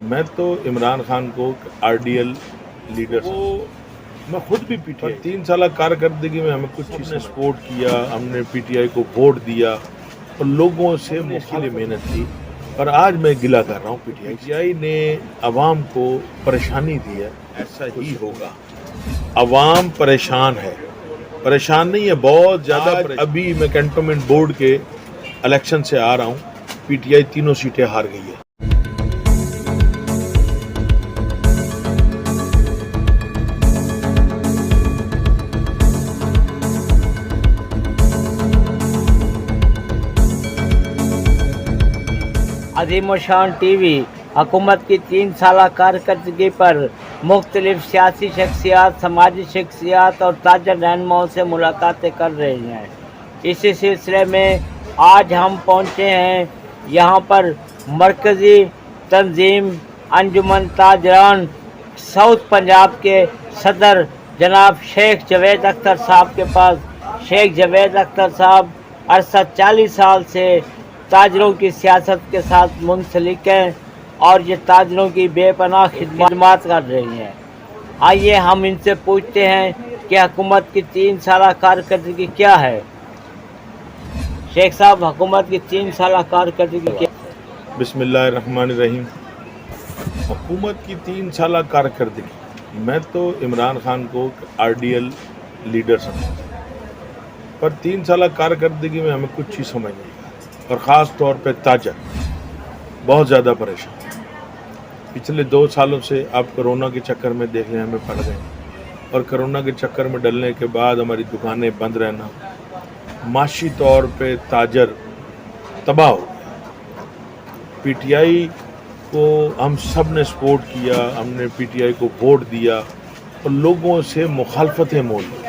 میں تو عمران خان کو RDL لیڈر میں خود بھی پی ٹی آئی 3 سالہ کارکردگی میں ہمیں کچھ چیز نے سپورٹ کیا، ہم نے پی ٹی آئی کو ووٹ دیا اور لوگوں سے مختلف محنت کی، اور آج میں گلہ کر رہا ہوں پی ٹی آئی نے عوام کو پریشانی دی ہے۔ ایسا ہی ہوگا، عوام پریشان ہے، پریشان نہیں ہے، بہت زیادہ ابھی میں کنٹونمنٹ بورڈ کے الیکشن سے آ رہا ہوں، پی ٹی آئی تینوں سیٹیں ہار گئی ہے۔ عظیم الشان ٹی وی حکومت کی 3 سالہ کارکردگی پر مختلف سیاسی شخصیات، سماجی شخصیات اور تاجر رہنماؤں سے ملاقاتیں کر رہے ہیں۔ اسی سلسلے میں آج ہم پہنچے ہیں یہاں پر مرکزی تنظیم انجمن تاجران ساؤتھ پنجاب کے صدر جناب شیخ جاوید اختر صاحب کے پاس۔ شیخ جاوید اختر صاحب عرصہ 40 سال سے تاجروں کی سیاست کے ساتھ منسلک ہیں اور یہ تاجروں کی بے پناہ خدمات کر رہی ہیں۔ آئیے ہم ان سے پوچھتے ہیں کہ حکومت کی 3 سالہ کارکردگی کیا ہے۔ شیخ صاحب، حکومت کی 3 سالہ کارکردگی کیا ہے؟ بسم اللہ الرحمن الرحیم۔ حکومت کی 3 سالہ کارکردگی، میں تو عمران خان کو RDL لیڈر سمجھتا ہوں، پر 3 سالہ کارکردگی میں ہمیں کچھ چیز سمجھ نہیں آئی، اور خاص طور پہ تاجر بہت زیادہ پریشان۔ پچھلے 2 سالوں سے آپ کرونا کے چکر میں دیکھ لیں ہمیں پڑ گئے، اور کرونا کے چکر میں ڈلنے کے بعد ہماری دکانیں بند رہنا، معاشی طور پہ تاجر تباہ ہو گیا۔ پی ٹی آئی کو ہم سب نے سپورٹ کیا، ہم نے پی ٹی آئی کو ووٹ دیا اور لوگوں سے مخالفتیں مول لی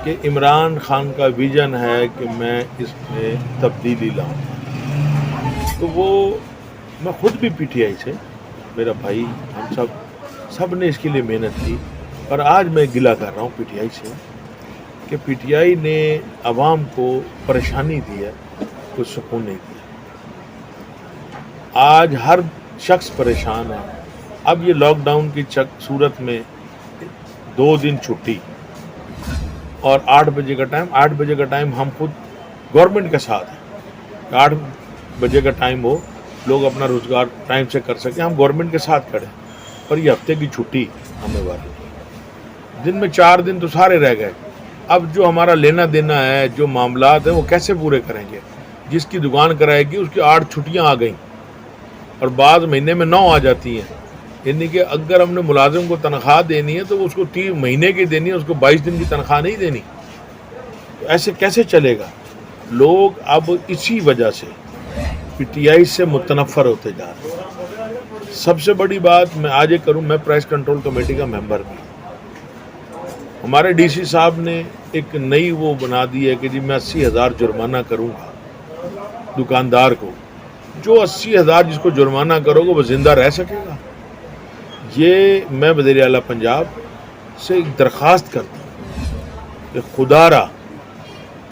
کہ عمران خان کا ویژن ہے کہ میں اس میں تبدیلی لاؤں، تو وہ میں خود بھی پی ٹی آئی سے، میرا بھائی، ہم سب نے اس کے لیے محنت کی، اور آج میں گلہ کر رہا ہوں پی ٹی آئی سے کہ پی ٹی آئی نے عوام کو پریشانی دی ہے، کچھ سکون نہیں دیا۔ آج ہر شخص پریشان ہے۔ اب یہ لاک ڈاؤن کی صورت میں 2 دن چھٹی اور 8 بجے کا ٹائم ہم خود گورنمنٹ کے ساتھ ہیں، 8 بجے کا ٹائم ہو، لوگ اپنا روزگار ٹائم سے کر سکیں، ہم گورنمنٹ کے ساتھ کھڑے ہیں، اور یہ ہفتے کی چھٹی ہمیں والی، دن میں 4 دن تو سارے رہ گئے۔ اب جو ہمارا لینا دینا ہے، جو معاملات ہیں، وہ کیسے پورے کریں گے؟ جس کی دکان کرائے گی اس کی 8 چھٹیاں آ گئیں، اور بعض مہینے میں 9 آ جاتی ہیں، یعنی کہ اگر ہم نے ملازم کو تنخواہ دینی ہے تو اس کو 3 مہینے کی دینی ہے، اس کو 22 دن کی تنخواہ نہیں دینی، تو ایسے کیسے چلے گا؟ لوگ اب اسی وجہ سے پی ٹی آئی سے متنفر ہوتے جا رہے ہیں۔ سب سے بڑی بات میں آج یہ کروں، میں پریس کنٹرول کمیٹی کا ممبر بھی ہوں۔ ہمارے ڈی سی صاحب نے ایک نئی وہ بنا دی ہے کہ جی میں 80,000 جرمانہ کروں گا دکاندار کو، جو 80,000 جس کو جرمانہ کرو گے وہ زندہ رہ سکے گا؟ یہ میں وزیر اعلیٰ پنجاب سے ایک درخواست کرتا ہوں کہ خدا را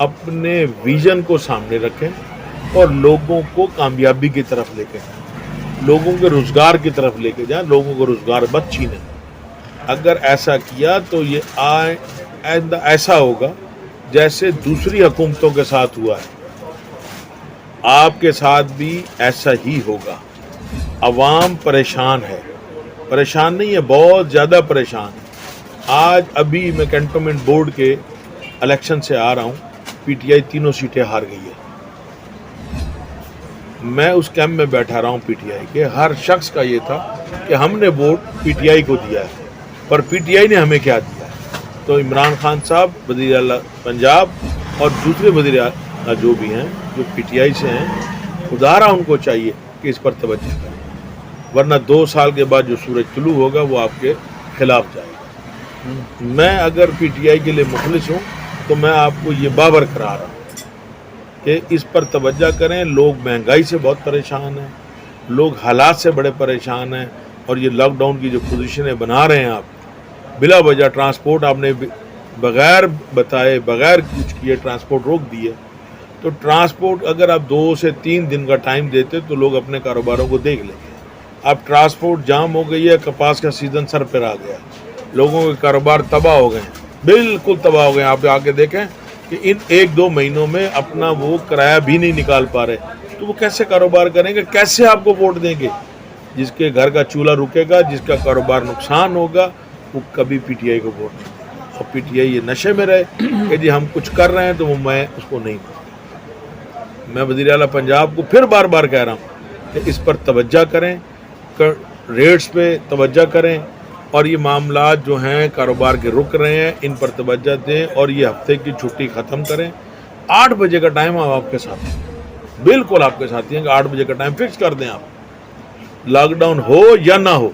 اپنے ویژن کو سامنے رکھیں اور لوگوں کو کامیابی کی طرف لے کے جائیں، لوگوں کے روزگار کی طرف لے کے جائیں، لوگوں کو روزگار مت چھینیں۔ اگر ایسا کیا تو یہ آئندہ ایسا ہوگا جیسے دوسری حکومتوں کے ساتھ ہوا ہے، آپ کے ساتھ بھی ایسا ہی ہوگا۔ عوام پریشان ہے، پریشان نہیں ہے، بہت زیادہ پریشان۔ آج ابھی میں کنٹونمنٹ بورڈ کے الیکشن سے آ رہا ہوں، پی ٹی آئی تینوں سیٹیں ہار گئی ہے۔ میں اس کیمپ میں بیٹھا رہا ہوں پی ٹی آئی کے، ہر شخص کا یہ تھا کہ ہم نے ووٹ پی ٹی آئی کو دیا ہے، پر پی ٹی آئی نے ہمیں کیا دیا ہے؟ تو عمران خان صاحب وزیر اعلیٰ پنجاب اور دوسرے وزیر اعلیٰ جو بھی ہیں، جو پی ٹی آئی سے ہیں، خدا را ان کو چاہیے کہ اس پر توجہ کریں، ورنہ 2 سال کے بعد جو سورج طلوع ہوگا وہ آپ کے خلاف جائے گا۔ میں اگر پی ٹی آئی کے لیے مخلص ہوں تو میں آپ کو یہ بابر کرا رہا ہوں کہ اس پر توجہ کریں۔ لوگ مہنگائی سے بہت پریشان ہیں، لوگ حالات سے بڑے پریشان ہیں، اور یہ لاک ڈاؤن کی جو پوزیشنیں بنا رہے ہیں آپ، بلا وجہ ٹرانسپورٹ آپ نے بغیر بتائے، بغیر کچھ کیے ٹرانسپورٹ روک دیے، تو ٹرانسپورٹ اگر آپ 2 سے 3 دن کا ٹائم دیتے تو لوگ اپنے کاروباروں کو دیکھ لیں گے۔ اب ٹرانسپورٹ جام ہو گئی ہے, کپاس کا سیزن سر پر آ گیا, لوگوں کے کاروبار تباہ ہو گئے ہیں, بالکل تباہ ہو گئے ہیں. آپ آ کے دیکھیں کہ ان 1-2 مہینوں میں اپنا وہ کرایہ بھی نہیں نکال پا رہے, تو وہ کیسے کاروبار کریں گے, کیسے آپ کو ووٹ دیں گے؟ جس کے گھر کا چولہا رکے گا, جس کا کاروبار نقصان ہوگا, وہ کبھی پی ٹی آئی کو ووٹ نہیں دے گا. اور پی ٹی آئی یہ نشے میں رہے کہ جی ہم کچھ کر رہے ہیں تو وہ میں اس کو نہیں مانتا. میں وزیر اعلیٰ پنجاب کو پھر بار بار کہہ رہا ہوں کہ اس پر توجہ کریں, ریٹس پہ توجہ کریں, اور یہ معاملات جو ہیں کاروبار کے رک رہے ہیں ان پر توجہ دیں, اور یہ ہفتے کی چھٹی ختم کریں. 8 بجے کا ٹائم آپ کے ساتھ ہیں, بالکل آپ کے ساتھ ہیں کہ 8 بجے کا ٹائم فکس کر دیں. آپ لاک ڈاؤن ہو یا نہ ہو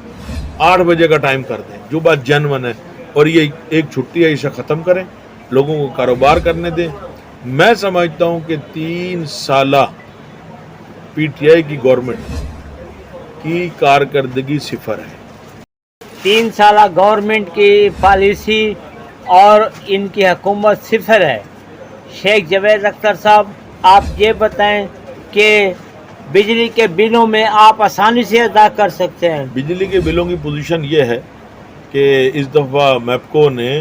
8 بجے کا ٹائم کر دیں, جو بات جنون ہے, اور یہ ایک چھٹی ہے اسے ختم کریں, لوگوں کو کاروبار کرنے دیں. میں سمجھتا ہوں کہ 3 سالہ پی ٹی آئی کی گورنمنٹ کی کارکردگی صفر ہے. 3 سالہ گورنمنٹ کی پالیسی اور ان کی حکومت صفر ہے. شیخ جاوید اختر صاحب, آپ یہ بتائیں کہ بجلی کے بلوں میں آپ آسانی سے ادا کر سکتے ہیں. بجلی کے بلوں کی پوزیشن یہ ہے کہ اس دفعہ میپکو نے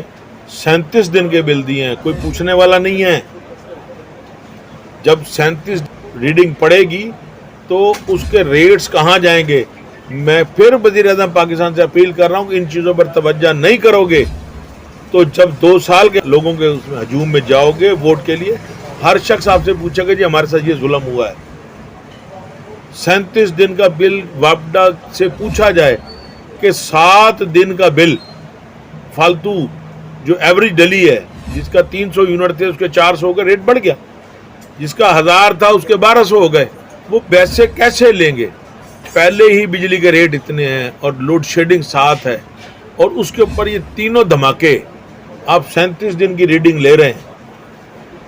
37 دن کے بل دیے ہیں, کوئی پوچھنے والا نہیں ہے. جب 37 ریڈنگ پڑے گی تو اس کے ریٹس کہاں جائیں گے؟ میں پھر وزیر اعظم پاکستان سے اپیل کر رہا ہوں کہ ان چیزوں پر توجہ نہیں کرو گے تو جب 2 سال کے لوگوں کے اس میں ہجوم میں جاؤ گے ووٹ کے لیے, ہر شخص آپ سے پوچھے گا جی ہمارے ساتھ یہ ظلم ہوا ہے. 37 دن کا بل واپڈا سے پوچھا جائے کہ 7 دن کا بل فالتو جو ایوریج ڈلی ہے, جس کا 300 یونٹ تھے اس کے 400 ہو گئے, ریٹ بڑھ گیا. جس کا 1000 تھا اس کے 1200 ہو گئے. وہ پیسے کیسے لیں گے؟ پہلے ہی بجلی کے ریٹ اتنے ہیں اور لوڈ شیڈنگ ساتھ ہے, اور اس کے اوپر یہ تینوں دھماکے, آپ 37 دن کی ریڈنگ لے رہے ہیں,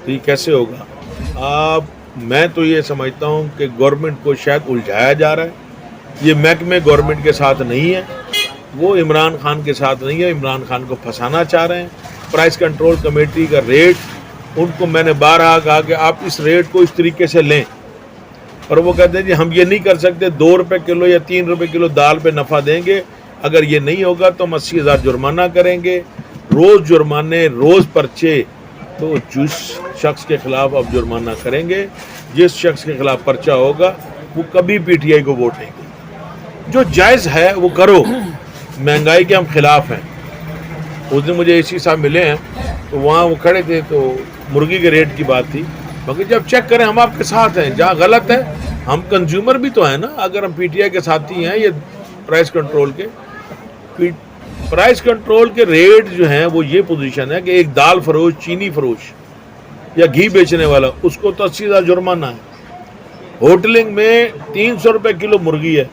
تو یہ کیسے ہوگا؟ میں تو یہ سمجھتا ہوں کہ گورنمنٹ کو شاید الجھایا جا رہا ہے. یہ محکمے گورنمنٹ کے ساتھ نہیں ہے, وہ عمران خان کے ساتھ نہیں ہے, عمران خان کو پھنسانا چاہ رہے ہیں. پرائس کنٹرول کمیٹی کا ریٹ, ان کو میں نے بارہا کہا کہ آپ اس ریٹ کو اس طریقے سے لیں, اور وہ کہتے ہیں جی ہم یہ نہیں کر سکتے, 2 روپے کلو یا 3 روپے کلو دال پہ نفع دیں گے, اگر یہ نہیں ہوگا تو ہم 80,000 جرمانہ کریں گے. روز جرمانے, روز پرچے. تو جس شخص کے خلاف آپ جرمانہ کریں گے, جس شخص کے خلاف پرچہ ہوگا, وہ کبھی پی ٹی آئی کو ووٹ نہیں دے گا. جو جائز ہے وہ کرو. مہنگائی کے ہم خلاف ہیں. اس دن مجھے اسی صاحب ملے ہیں تو وہاں وہ کھڑے تھے, تو مرغی کے ریٹ کی بات تھی. باقی جب چیک کریں ہم آپ کے ساتھ ہیں, جہاں غلط ہے ہم کنزیومر بھی تو ہیں نا. اگر ہم پی ٹی آئی کے ساتھی ہیں, یہ پرائس کنٹرول کے پرائس کنٹرول کے ریٹ جو ہیں وہ یہ پوزیشن ہے کہ ایک دال فروش, چینی فروش یا گھی بیچنے والا, اس کو تو 80,000 جرمانہ ہے. ہوٹلنگ میں 300 روپے کلو مرغی ہے,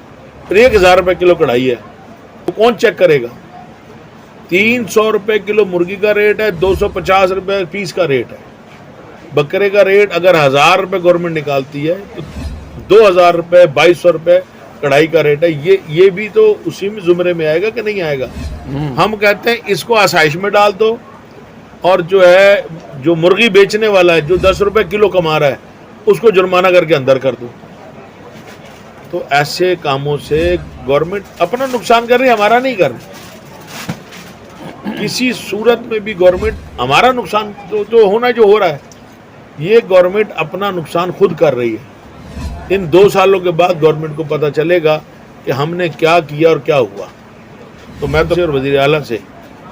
1,000 روپے کلو کڑھائی ہے, تو کون چیک کرے گا؟ 300 روپے کلو مرغی کا ریٹ ہے, 250 روپے پیس کا ریٹ ہے. بکرے کا ریٹ اگر 1,000 روپے گورنمنٹ نکالتی ہے تو 2,000 روپے, 2,200 روپے کڑھائی کا ریٹ ہے. یہ بھی تو اسی میں زمرے میں آئے گا کہ نہیں آئے گا؟ ہم کہتے ہیں اس کو آسائش میں ڈال دو, اور جو ہے جو مرغی بیچنے والا ہے, جو 10 روپے کلو کما رہا ہے, اس کو جرمانہ کر کے اندر کر دو. تو ایسے کاموں سے گورنمنٹ اپنا نقصان کر رہی ہے, ہمارا نہیں کر رہی. کسی صورت میں بھی گورنمنٹ ہمارا نقصان جو ہونا جو ہو رہا ہے, یہ گورنمنٹ اپنا نقصان خود کر رہی ہے. ان 2 سالوں کے بعد گورنمنٹ کو پتہ چلے گا کہ ہم نے کیا کیا اور کیا ہوا. تو میں تو وزیر اعلیٰ سے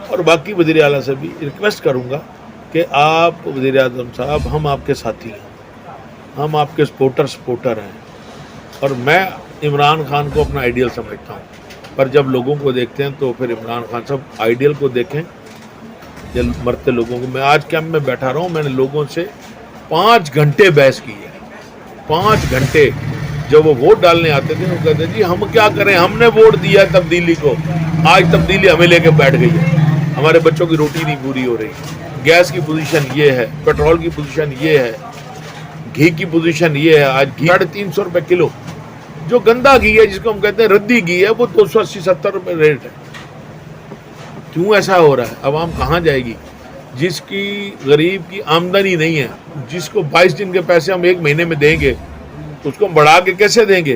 اور باقی وزیر اعلیٰ سے بھی ریکویسٹ کروں گا کہ آپ وزیر اعظم صاحب, ہم آپ کے ساتھی ہیں, ہم آپ کے سپورٹر ہیں, اور میں عمران خان کو اپنا آئیڈیل سمجھتا ہوں. پر جب لوگوں کو دیکھتے ہیں تو پھر عمران خان صاحب آئیڈیل کو دیکھیں یا مرتے لوگوں کو. میں آج کیمپ میں بیٹھا رہا ہوں, میں نے لوگوں سے 5 گھنٹے بحث کی ہے. 5 گھنٹے. جب وہ ووٹ ڈالنے آتے تھے وہ کہتے جی ہم کیا کریں, ہم نے ووٹ دیا ہے تبدیلی کو, آج تبدیلی ہمیں لے کے بیٹھ گئی ہے, ہمارے بچوں کی روٹی نہیں پوری ہو رہی. گیس کی پوزیشن یہ ہے, پیٹرول کی پوزیشن یہ ہے, گھی کی پوزیشن یہ ہے. آج گھی 350 روپے کلو, جو گندا گھی ہے جس کو ہم کہتے ہیں ردی گھی ہے, وہ 280-70 روپے ریٹ ہے. کیوں ایسا ہو رہا ہے؟ عوام کہاں جائے گی؟ جس کی غریب کی آمدنی نہیں ہے, جس کو 22 دن کے پیسے ہم 1 مہینے میں دیں گے, تو اس کو ہم بڑھا کے کیسے دیں گے؟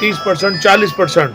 30%, 40%,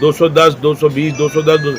210, 220, 210,